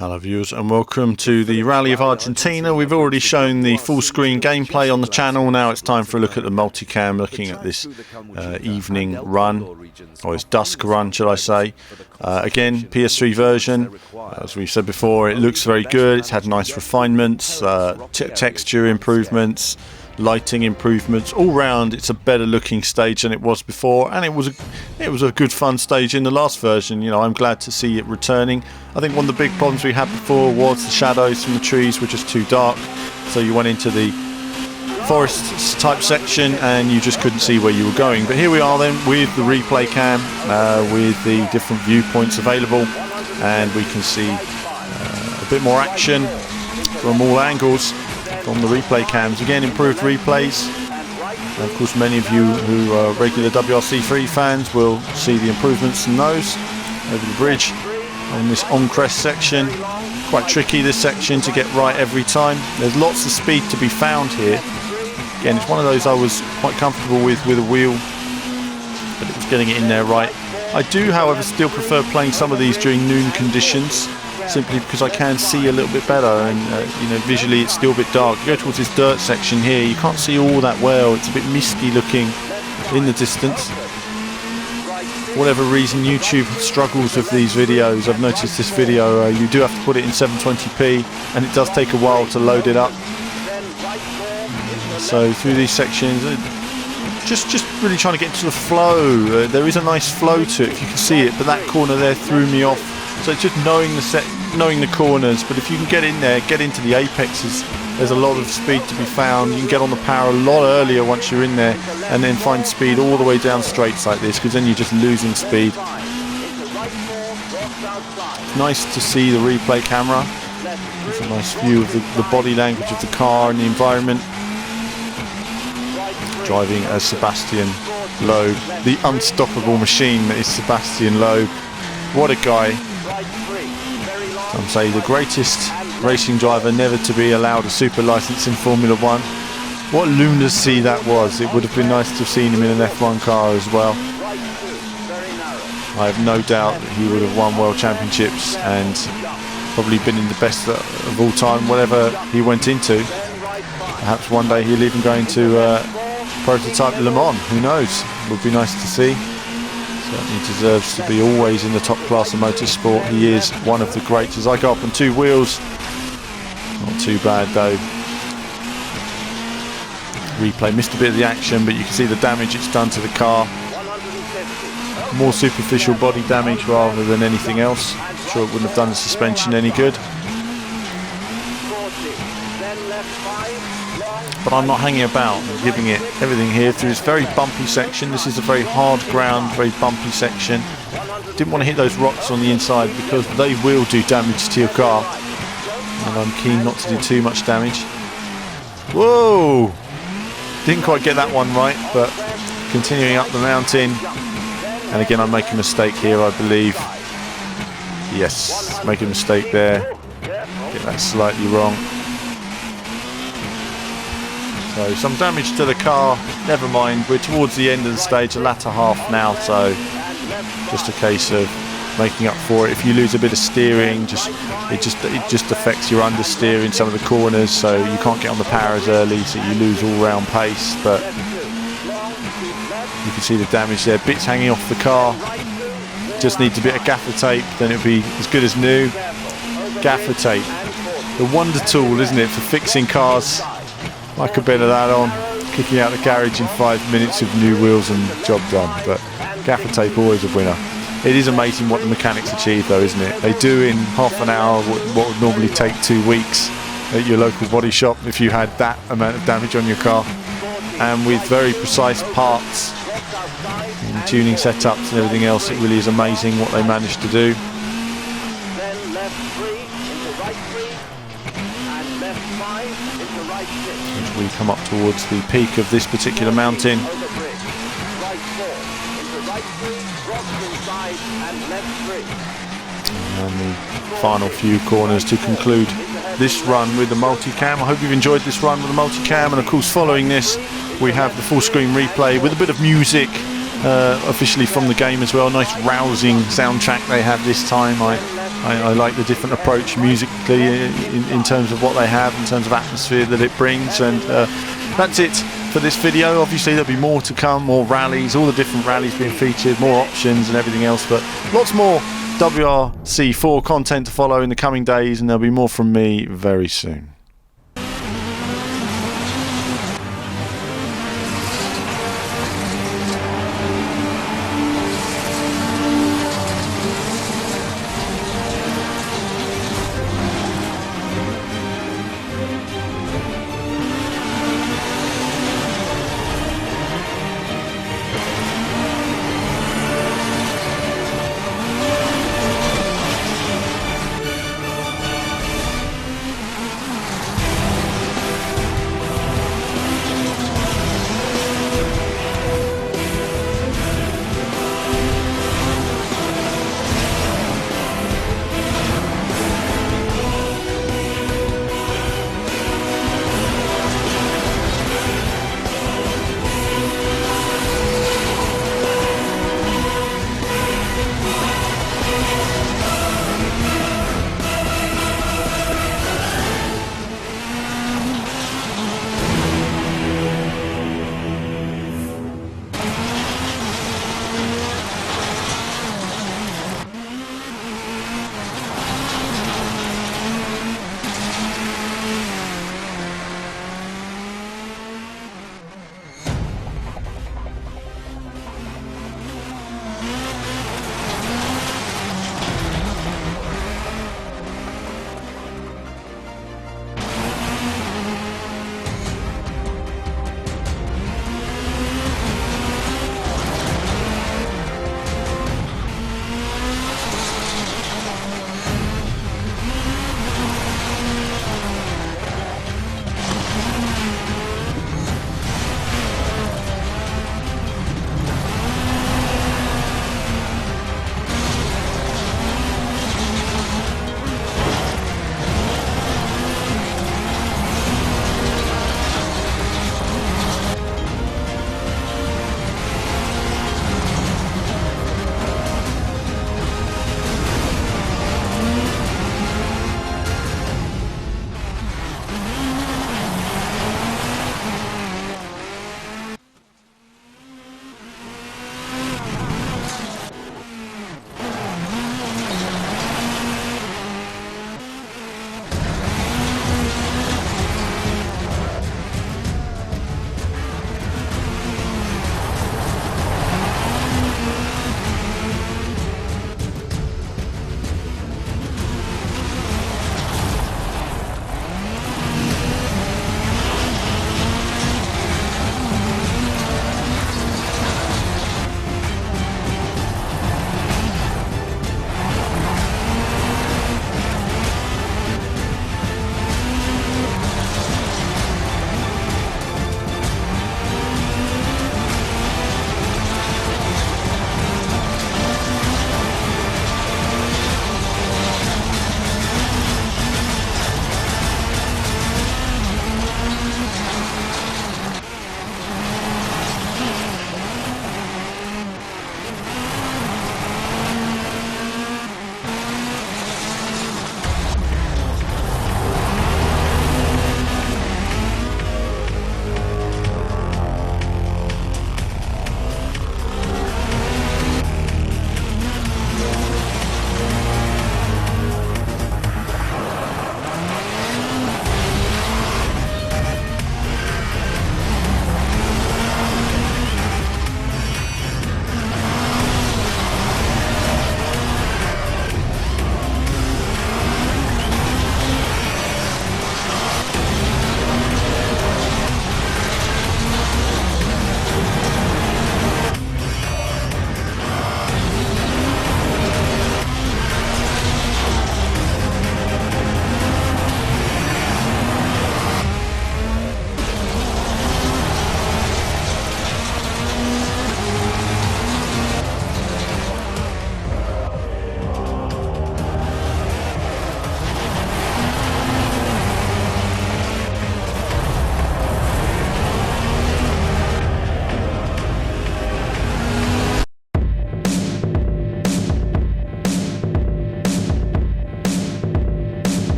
Hello viewers and welcome to the Rally of Argentina. We've already shown the full screen gameplay on the channel. Now it's time for a look at the multicam, looking at this evening run, or its dusk run should I say. Again, PS3 version, as we've said before, it looks very good. It's had nice refinements, texture improvements, lighting improvements. All round it's a better looking stage than it was before, and it was a good fun stage in the last version. You know, I'm glad to see it returning. I think one of the big problems we had before was the shadows from the trees were just too dark, so you went into the forest type section and you just couldn't see where you were going. But here we are then with the replay cam, with the different viewpoints available, and we can see a bit more action from all angles from the replay cams. Again, improved replays. And of course, many of you who are regular WRC3 fans will see the improvements in those over the bridge on this on-crest section. Quite tricky, this section, to get right every time. There's lots of speed to be found here. Again, it's one of those I was quite comfortable with a wheel, but it was getting it in there right. I do, however, still prefer playing some of these during noon conditions, simply because I can see a little bit better, and you know, visually it's still a bit dark. You go towards this dirt section here, you can't see all that well. It's a bit misty looking in the distance. For whatever reason, YouTube struggles with these videos. I've noticed this video, you do have to put it in 720p, and it does take a while to load it up. So through these sections, just really trying to get into the flow. There is a nice flow to it, if you can see it, but that corner there threw me off. So it's just knowing the corners. But if you can get in there, get into the apexes, there's a lot of speed to be found. You can get on the power a lot earlier once you're in there, and then find speed all the way down straights like this, because then you're just losing speed. It's nice to see the replay camera. It's a nice view of the body language of the car and the environment. Driving as Sebastian Loeb, the unstoppable machine that is Sebastian Loeb. What a guy. Some say the greatest racing driver never to be allowed a super license in Formula 1. What lunacy that was. It would have been nice to have seen him in an F1 car as well. I have no doubt that he would have won world championships and probably been in the best of all time, whatever he went into. Perhaps one day he'll even go into prototype Le Mans, who knows? Would be nice to see. Certainly deserves to be always in the top class of motorsport. He is one of the greats. As I go up on two wheels, not too bad though. Replay missed a bit of the action, but you can see the damage it's done to the car. More superficial body damage rather than anything else. I'm sure it wouldn't have done the suspension any good. But I'm not hanging about. I'm giving it everything here through this very bumpy section. This is a very hard ground, very bumpy section. Didn't want to hit those rocks on the inside because they will do damage to your car, and I'm keen not to do too much damage. Whoa! Didn't quite get that one right, but continuing up the mountain. And again, I make a mistake here, I believe. Yes, make a mistake there. Get that slightly wrong. So some damage to the car, never mind. We're towards the end of the stage, the latter half now, so just a case of making up for it. If you lose a bit of steering, it just affects your understeer in some of the corners, so you can't get on the power as early, so you lose all round pace. But you can see the damage there, bits hanging off the car. Just needs a bit of gaffer tape, then it'll be as good as new. Gaffer tape, the wonder tool, isn't it, for fixing cars. Like a bit of that on, kicking out the garage in 5 minutes with new wheels and job done. But gaffer tape, always a winner. It is amazing what the mechanics achieve though, isn't it? They do in half an hour what would normally take 2 weeks at your local body shop if you had that amount of damage on your car. And with very precise parts and tuning setups and everything else, it really is amazing what they managed to do. As we come up towards the peak of this particular mountain, and the final few corners to conclude this run with the multicam. I hope you've enjoyed this run with the multicam, and of course following this we have the full screen replay with a bit of music officially from the game as well. Nice rousing soundtrack they have this time. I I like the different approach musically in terms of what they have, in terms of atmosphere that it brings. And that's it for this video. Obviously there'll be more to come, more rallies, all the different rallies being featured, more options and everything else, but lots more WRC4 content to follow in the coming days, and there'll be more from me very soon.